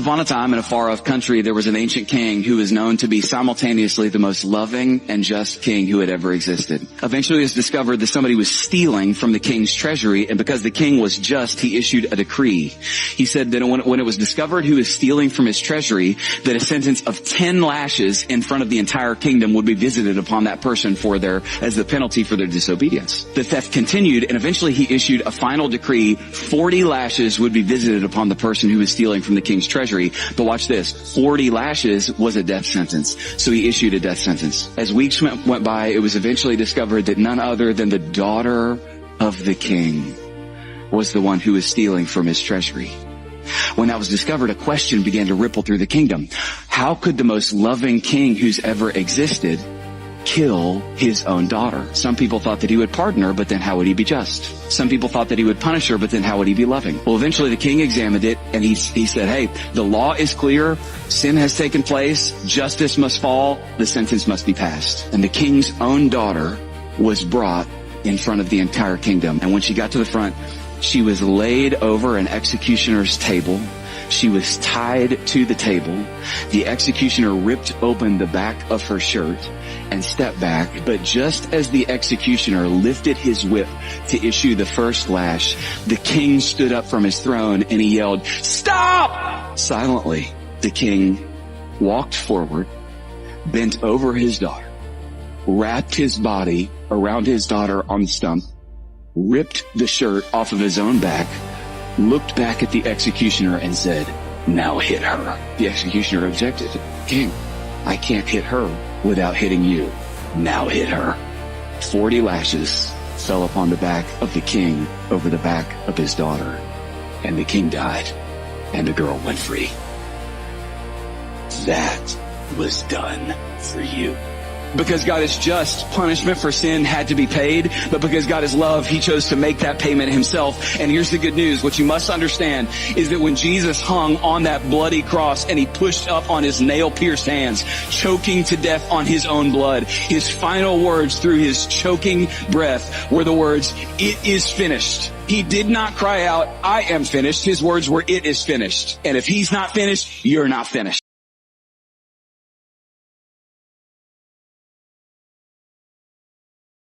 Upon a time in a far-off country, there was an ancient king who was known to be simultaneously the most loving and just king who had ever existed. Eventually it was discovered that somebody was stealing from the king's treasury, and because the king was just, he issued a decree. He said that when it was discovered who was stealing from his treasury, that a sentence of 10 lashes in front of the entire kingdom would be visited upon that person as the penalty for their disobedience. The theft continued, and eventually he issued a final decree. 40 lashes would be visited upon the person who was stealing from the king's treasury. But watch this, 40 lashes was a death sentence. So he issued a death sentence. As weeks went by, it was eventually discovered that none other than the daughter of the king was the one who was stealing from his treasury. When that was discovered, a question began to ripple through the kingdom. How could the most loving king who's ever existed kill his own daughter? Some people thought that he would pardon her, but then how would he be just? Some people thought that he would punish her, but then how would he be loving? Well, eventually the king examined it, and he said, hey, the law is clear, sin has taken place, justice must fall, the sentence must be passed. And the king's own daughter was brought in front of the entire kingdom. And when she got to the front, she was laid over an executioner's table. She was tied to the table. The executioner ripped open the back of her shirt and stepped back. But just as the executioner lifted his whip to issue the first lash, the king stood up from his throne and he yelled, "Stop!" Silently, the king walked forward, bent over his daughter, wrapped his body around his daughter on the stump, ripped the shirt off of his own back, looked back at the executioner and said, "Now hit her." The executioner objected. "King, I can't hit her without hitting you. Now hit her." 40 lashes fell upon the back of the king over the back of his daughter, and the king died, and the girl went free. That was done for you. Because God is just, punishment for sin had to be paid, but because God is love, he chose to make that payment himself. And here's the good news. What you must understand is that when Jesus hung on that bloody cross and he pushed up on his nail-pierced hands, choking to death on his own blood, his final words through his choking breath were the words, "It is finished." He did not cry out, "I am finished." His words were, "It is finished." And if he's not finished, you're not finished.